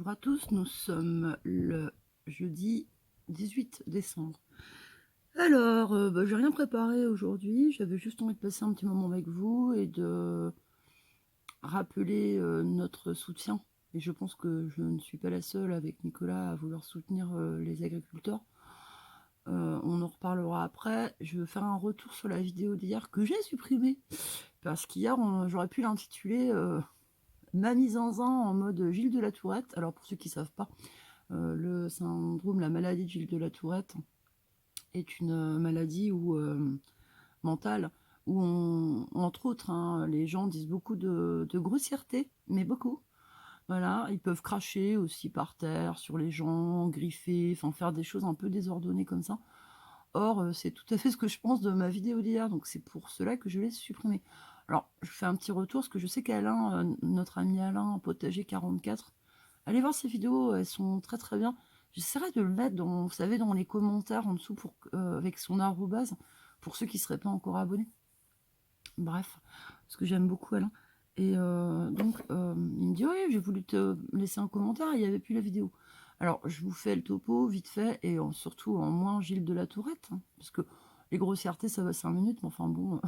Bonjour à tous, nous sommes le jeudi 18 décembre. Alors, j'ai rien préparé aujourd'hui, j'avais juste envie de passer un petit moment avec vous et de rappeler notre soutien. Et je pense que je ne suis pas la seule avec Nicolas à vouloir soutenir les agriculteurs. On en reparlera après. Je veux faire un retour sur la vidéo d'hier que j'ai supprimée. Parce qu'hier, j'aurais pu l'intituler Mamie Zinzin en mode Gilles de la Tourette. Alors pour ceux qui ne savent pas, le syndrome, la maladie de Gilles de la Tourette est une maladie mentale où entre autres, les gens disent beaucoup de grossièreté, mais beaucoup. Voilà, ils peuvent cracher aussi par terre, sur les gens, griffer, enfin faire des choses un peu désordonnées comme ça. Or, c'est tout à fait ce que je pense de ma vidéo d'hier, donc c'est pour cela que je l'ai supprimée. Alors, je fais un petit retour, parce que je sais qu'Alain, notre ami Alain, Potager 44, allez voir ces vidéos, elles sont très très bien. J'essaierai de le mettre dans, vous savez, dans les commentaires en dessous pour, avec son arrobase, pour ceux qui ne seraient pas encore abonnés. Bref, parce que j'aime beaucoup Alain. Et donc, il me dit, oui, j'ai voulu te laisser un commentaire, il n'y avait plus la vidéo. Alors, je vous fais le topo, vite fait, et surtout en moins Gilles de la Tourette, parce que les grossièretés, ça va 5 minutes, mais enfin bon,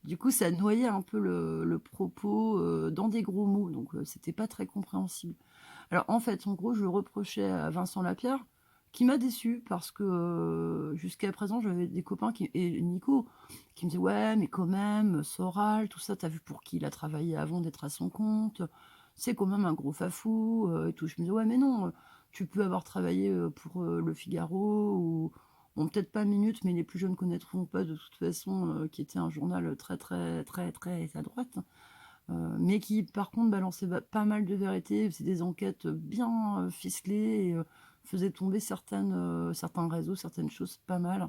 du coup, ça noyait un peu le propos dans des gros mots, donc c'était pas très compréhensible. Alors, en fait, en gros, je le reprochais à Vincent Lapierre, qui m'a déçu parce que jusqu'à présent, j'avais des copains et Nico qui me disaient ouais, mais quand même, Soral, tout ça, t'as vu pour qui il a travaillé avant d'être à son compte, c'est quand même un gros fafou et tout. Je me disais ouais, mais non, tu peux avoir travaillé pour Le Figaro ou bon, peut-être pas Minute, mais les plus jeunes connaîtront pas de toute façon, qui était un journal très très très très à droite. Mais qui par contre balançait pas mal de vérités, faisait des enquêtes bien ficelées et faisait tomber certains réseaux, certaines choses pas mal.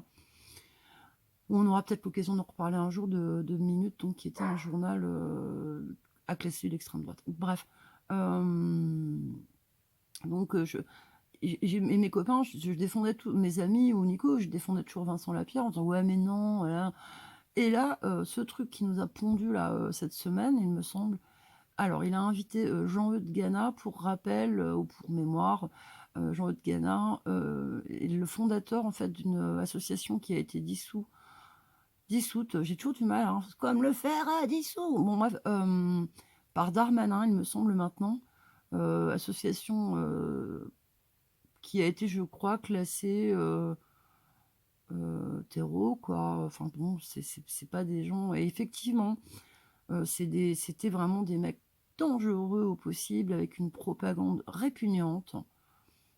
On aura peut-être l'occasion d'en reparler un jour de Minute, donc, qui était un journal à classer d'extrême droite. Bref. Donc mes copains, je défendais tous mes amis ou Nico, je défendais toujours Vincent Lapierre en disant ouais mais non, voilà. Et là, ce truc qui nous a pondu là cette semaine, il me semble, alors, il a invité Jean-Eudes Gana, pour rappel ou pour mémoire. Jean-Eudes Gana est le fondateur en fait d'une association qui a été dissoute. J'ai toujours du mal, comme le fer à dissous. Bon bref, par Darmanin, il me semble maintenant, association qui a été, je crois, classée terreau, quoi. Enfin bon, c'est pas des gens. Et effectivement, c'était vraiment des mecs dangereux au possible, avec une propagande répugnante.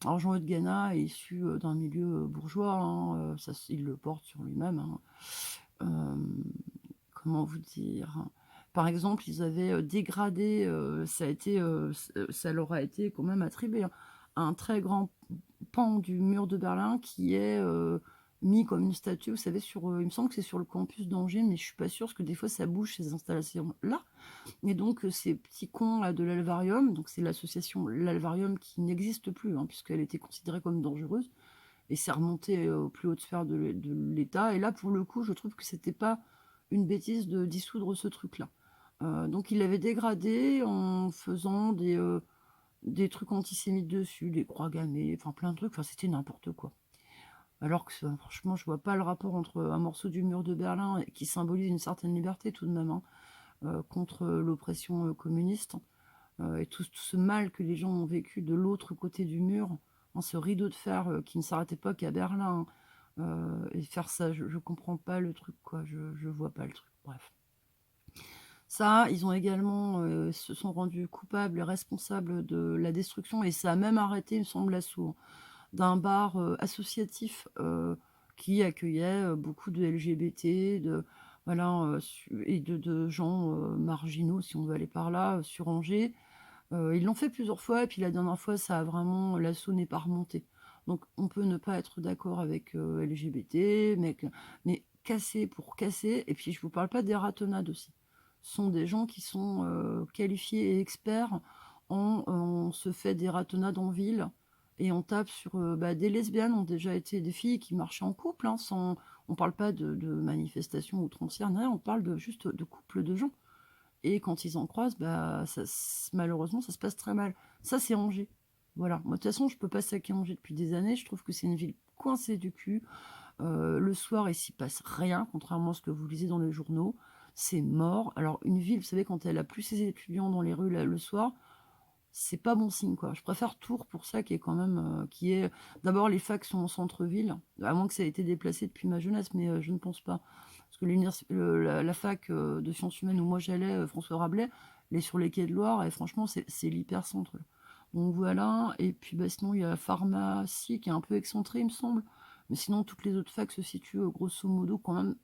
Alors Jean-Eudes Gana est issu d'un milieu bourgeois, ça, il le porte sur lui-même. Comment vous dire? Par exemple, ils avaient dégradé, ça leur a été quand même attribué, un très grand pan du mur de Berlin qui est mis comme une statue, vous savez, il me semble que c'est sur le campus d'Angers, mais je suis pas sûre, parce que des fois ça bouge ces installations-là. Et donc ces petits cons là de l'Alvarium, donc c'est l'association l'Alvarium qui n'existe plus, puisqu'elle était considérée comme dangereuse, et c'est remonté aux plus hautes sphères de l'État. Et là, pour le coup, je trouve que c'était pas une bêtise de dissoudre ce truc-là. Donc il l'avait dégradé en faisant des trucs antisémites dessus, des croix gammées, enfin plein de trucs, enfin c'était n'importe quoi. Alors que franchement, je vois pas le rapport entre un morceau du mur de Berlin qui symbolise une certaine liberté tout de même, contre l'oppression communiste, et tout ce mal que les gens ont vécu de l'autre côté du mur, ce rideau de fer qui ne s'arrêtait pas qu'à Berlin, et faire ça, je comprends pas le truc, quoi, je vois pas le truc, bref. Ça, ils ont également se sont rendus coupables et responsables de la destruction, et ça a même arrêté, il me semble, l'assaut d'un bar associatif qui accueillait beaucoup de LGBT, voilà, et de gens marginaux, si on veut aller par là, sur Angers. Ils l'ont fait plusieurs fois, et puis la dernière fois, l'assaut n'est pas remonté. Donc on peut ne pas être d'accord avec LGBT, mais casser pour casser, et puis je vous parle pas des ratonnades aussi. Ce sont des gens qui sont qualifiés et experts on se fait des ratonnades en ville, et on tape sur des lesbiennes ont déjà été des filles qui marchaient en couple, on parle pas de manifestations outrancières, non, on parle juste de couples de gens. Et quand ils en croisent, malheureusement, ça se passe très mal. Ça, c'est Angers. Voilà. Moi, de toute façon, je peux pas saquer Angers depuis des années. Je trouve que c'est une ville coincée du cul. Le soir, il s'y passe rien, contrairement à ce que vous lisez dans les journaux. C'est mort. Alors, une ville, vous savez, quand elle a plus ses étudiants dans les rues le soir, c'est pas bon signe, quoi. Je préfère Tours pour ça, qui est quand même, qui est... D'abord, les facs sont en centre-ville, à moins que ça ait été déplacé depuis ma jeunesse, mais je ne pense pas. Parce que la fac de sciences humaines où moi j'allais, François Rabelais, elle est sur les quais de Loire, et franchement, c'est l'hyper-centre. Donc voilà, et puis bah, sinon, il y a la pharmacie qui est un peu excentrée, il me semble. Mais sinon, toutes les autres facs se situent, grosso modo, quand même,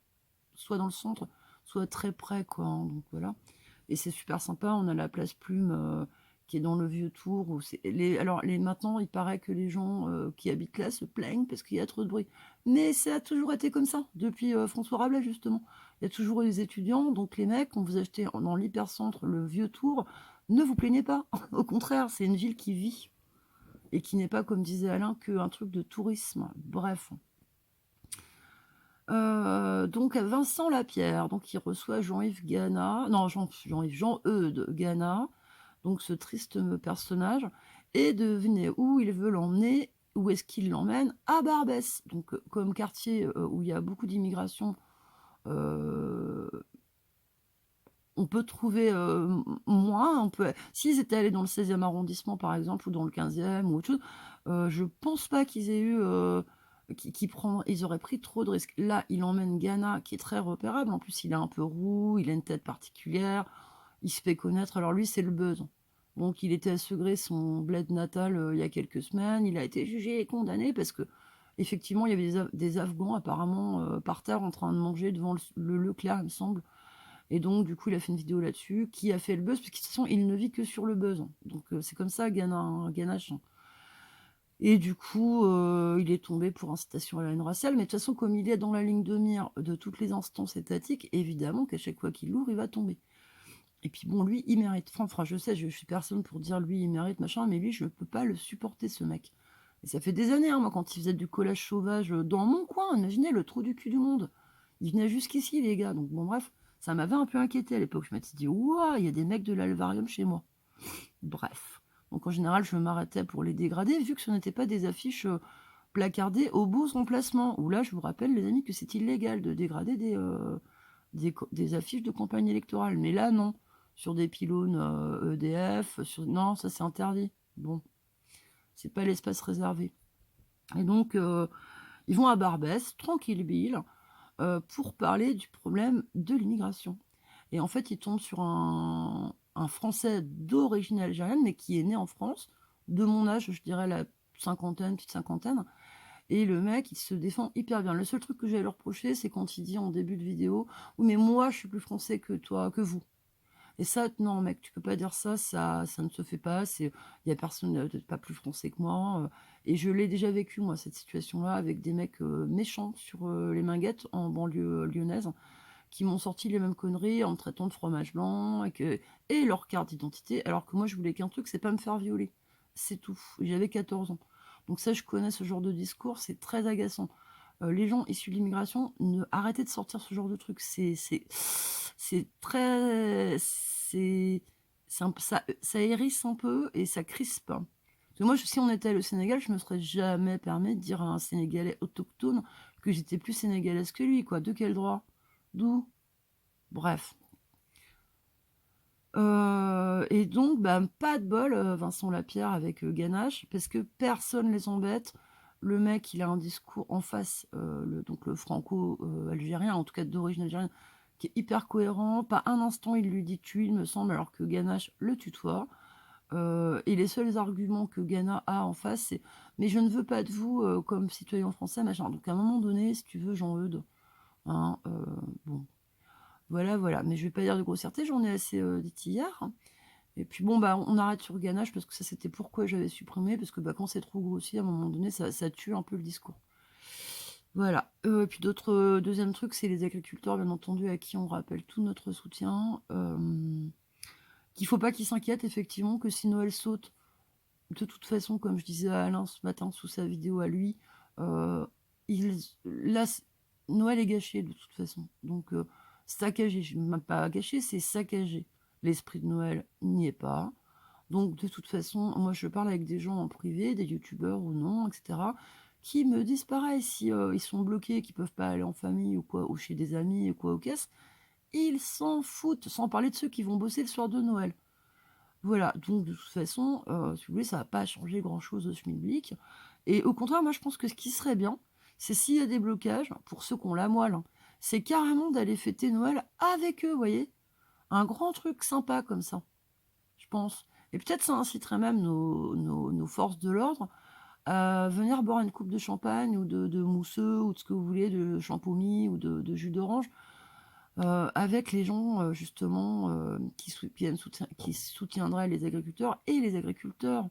soit dans le centre, soit très près, quoi, hein. Donc voilà. Et c'est super sympa. On a la place Plume qui est dans le vieux Tour. Maintenant, il paraît que les gens qui habitent là se plaignent parce qu'il y a trop de bruit. Mais ça a toujours été comme ça, depuis François Rabelais, justement. Il y a toujours eu des étudiants. Donc les mecs, quand vous achetez dans l'hypercentre le vieux Tour, ne vous plaignez pas. Au contraire, c'est une ville qui vit et qui n'est pas, comme disait Alain, qu'un truc de tourisme. Bref. Donc Vincent Lapierre, donc il reçoit Jean-Yves Gana, non Jean-Yves, Jean-Eudes Gana, donc ce triste personnage, et devinez où il veut l'emmener, où est-ce qu'il l'emmène? À Barbès, donc comme quartier où il y a beaucoup d'immigration, euh, on peut trouver moins, s'ils étaient allés dans le 16e arrondissement par exemple, ou dans le 15e ou autre chose, je pense pas qu'ils aient eu ils auraient pris trop de risques. Là, il emmène Ghana, qui est très repérable. En plus, il est un peu roux, il a une tête particulière, il se fait connaître. Alors lui, c'est le buzz. Donc, il était à Segré, son bled natal, il y a quelques semaines. Il a été jugé et condamné parce que, effectivement, il y avait des Afghans apparemment par terre en train de manger devant le Leclerc, il me semble. Et donc, du coup, il a fait une vidéo là-dessus qui a fait le buzz, parce que de toute façon, il ne vit que sur le buzz. Donc, c'est comme ça, Ganache. Et du coup, il est tombé pour incitation à la haine raciale. Mais de toute façon, comme il est dans la ligne de mire de toutes les instances étatiques, évidemment qu'à chaque fois qu'il l'ouvre, il va tomber. Et puis bon, lui, il mérite. Enfin, je sais, je suis personne pour dire lui, il mérite, machin, mais lui, je ne peux pas le supporter, ce mec. Et ça fait des années, hein, moi, quand il faisait du collage sauvage dans mon coin, imaginez le trou du cul du monde. Il venait jusqu'ici, les gars. Donc bon, bref, ça m'avait un peu inquiété à l'époque. Je m'étais dit, ouah, il y a des mecs de l'Alvarium chez moi. Bref. Donc en général, je m'arrêtais pour les dégrader, vu que ce n'étaient pas des affiches placardées aux beaux emplacements. Où là, je vous rappelle, les amis, que c'est illégal de dégrader des affiches de campagne électorale. Mais là, non. Sur des pylônes EDF, non, ça c'est interdit. Bon, c'est pas l'espace réservé. Et donc, ils vont à Barbès, tranquille Bill, pour parler du problème de l'immigration. Et en fait, ils tombent sur un Français d'origine algérienne, mais qui est né en France, de mon âge, je dirais la cinquantaine, petite cinquantaine. Et le mec, il se défend hyper bien. Le seul truc que j'ai à lui reprocher, c'est quand il dit en début de vidéo, oui, mais moi, je suis plus français que toi, que vous. Et ça, non, mec, tu peux pas dire ça, ça ne se fait pas. Il y a personne pas plus français que moi. Et je l'ai déjà vécu, moi, cette situation-là, avec des mecs méchants sur les Minguettes, en banlieue lyonnaise, qui m'ont sorti les mêmes conneries en me traitant de fromage blanc et leur carte d'identité, alors que moi, je voulais qu'un truc, c'est pas me faire violer. C'est tout. J'avais 14 ans. Donc ça, je connais ce genre de discours, c'est très agaçant. Les gens issus de l'immigration, arrêtez de sortir ce genre de truc. C'est très... ça hérisse un peu et ça crispe. Parce que moi, si on était au Sénégal, je me serais jamais permis de dire à un Sénégalais autochtone que j'étais plus sénégalaise que lui, quoi. De quel droit? D'où? Bref. Et donc, bah, pas de bol, Vincent Lapierre avec Ganache, parce que personne les embête. Le mec, il a un discours en face, donc le franco-algérien, en tout cas d'origine algérienne, qui est hyper cohérent. Pas un instant, il lui dit tu, il me semble, alors que Ganache le tutoie. Et les seuls arguments que Ghana a en face, c'est mais je ne veux pas de vous comme citoyen français, machin. Donc à un moment donné, si tu veux, Jean-Eudes, hein, bon, voilà. Mais je vais pas dire de grossièreté, j'en ai assez dit hier, hein. Et puis bon, bah, on arrête sur Ganache parce que ça, c'était pourquoi j'avais supprimé, parce que bah, quand c'est trop grossi, à un moment donné, ça tue un peu le discours. Voilà. Puis deuxième truc, c'est les agriculteurs, bien entendu, à qui on rappelle tout notre soutien. Qu'il faut pas qu'ils s'inquiètent, effectivement, que si Noël saute, de toute façon, comme je disais à Alain ce matin sous sa vidéo à lui, euh, là, Noël est gâché de toute façon. Donc, saccagé, même pas gâché, c'est saccagé. L'esprit de Noël n'y est pas. Donc de toute façon, moi je parle avec des gens en privé, des youtubeurs ou non, etc., qui me disent pareil, si ils sont bloqués, qu'ils peuvent pas aller en famille ou quoi, ou chez des amis ou quoi, aux caisses, ils s'en foutent, sans parler de ceux qui vont bosser le soir de Noël. Voilà, donc de toute façon, si vous voulez, ça va pas changer grand-chose au schmilblick. Et au contraire, moi je pense que ce qui serait bien, c'est s'il y a des blocages, pour ceux qui ont la moelle, hein, c'est carrément d'aller fêter Noël avec eux, vous voyez? Un grand truc sympa comme ça, je pense. Et peut-être ça inciterait même nos forces de l'ordre à venir boire une coupe de champagne ou de mousseux ou de ce que vous voulez, de champomis ou de jus d'orange, avec les gens, justement, qui soutiendraient les agriculteurs et les agriculteurs.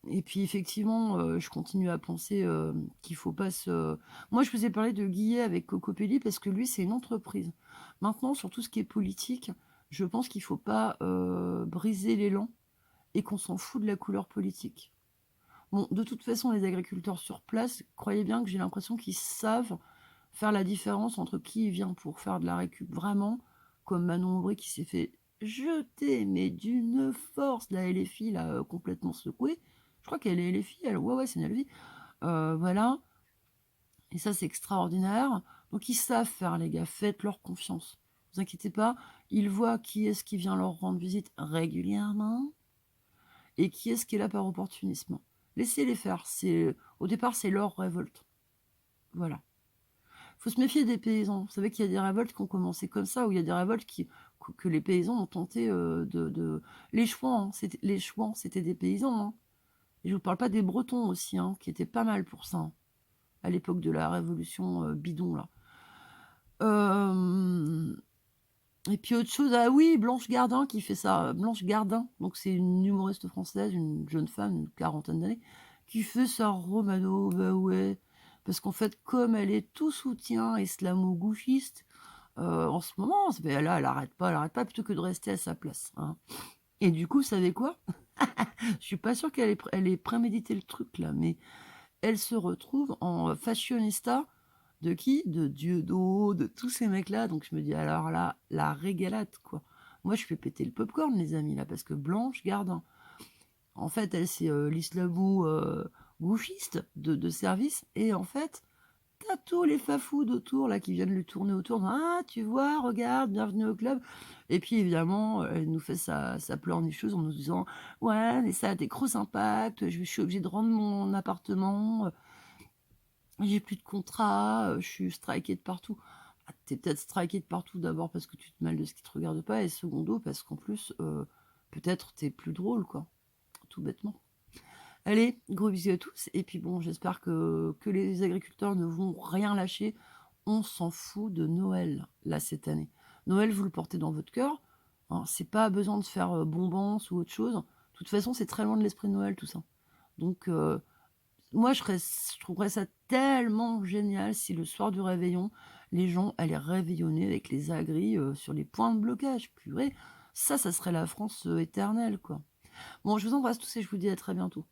Et puis effectivement, je continue à penser, qu'il faut pas se moi je vous ai parlé de Guillet avec Cocopelli parce que lui, c'est une entreprise. Maintenant, sur tout ce qui est politique, je pense qu'il faut pas, briser l'élan et qu'on s'en fout de la couleur politique. Bon, de toute façon, les agriculteurs sur place, croyez bien que j'ai l'impression qu'ils savent faire la différence entre qui vient pour faire de la récup vraiment, comme Manon Aubry qui s'est fait jeter, mais d'une force, la LFI, là, complètement secouée. Je crois qu'elle est LFI, elle, ouais, c'est une LFI. Voilà, et ça, c'est extraordinaire. Donc, ils savent faire, les gars, faites-leur confiance. Ne vous inquiétez pas, ils voient qui est-ce qui vient leur rendre visite régulièrement et qui est-ce qui est là par opportunisme. Laissez-les faire. Au départ, c'est leur révolte. Voilà. Faut se méfier des paysans. Vous savez qu'il y a des révoltes qui ont commencé comme ça, ou il y a des révoltes que les paysans ont tenté Les Chouans, les Chouans, c'était des paysans. Hein. Et je vous parle pas des Bretons aussi, hein, qui étaient pas mal pour ça, hein, à l'époque de la révolution bidon, là. Et puis autre chose, ah oui, Blanche Gardin qui fait ça. Blanche Gardin, donc c'est une humoriste française, une jeune femme, une quarantaine d'années, qui fait sa romano, bah ouais. Parce qu'en fait, comme elle est tout soutien islamo-gauchiste, en ce moment, là, elle arrête pas, plutôt que de rester à sa place. Hein. Et du coup, vous savez quoi? Je suis pas sûre elle ait prémédité le truc là, mais elle se retrouve en fashionista de qui? De Dieudo, de tous ces mecs-là. Donc je me dis, alors là, la régalade, quoi. Moi, je fais péter le popcorn, les amis, là, parce que Blanche Gardin, en fait, elle, c'est l'islamo-gauchiste de service. Et en fait, t'as tous les fafous d'autour, là, qui viennent lui tourner autour. Ah, tu vois, regarde, bienvenue au club. Et puis, évidemment, elle nous fait sa pleurnicheuse en nous disant, ouais, mais ça a des gros impacts, je suis obligée de rendre mon appartement, j'ai plus de contrat, je suis strikée de partout. Ah, t'es peut-être strikée de partout d'abord parce que tu te mêles de ce qui te regarde pas, et secondo parce qu'en plus, peut-être t'es plus drôle, quoi. Tout bêtement. Allez, gros bisous à tous. Et puis bon, j'espère que les agriculteurs ne vont rien lâcher. On s'en fout de Noël, là, cette année. Noël, vous le portez dans votre cœur. Hein, c'est pas besoin de faire bonbons ou autre chose. De toute façon, c'est très loin de l'esprit de Noël, tout ça. Donc, moi, je trouverais ça tellement génial si le soir du réveillon, les gens allaient réveillonner avec les agris sur les points de blocage. Purée, ça serait la France éternelle, quoi. Bon, je vous embrasse tous et je vous dis à très bientôt.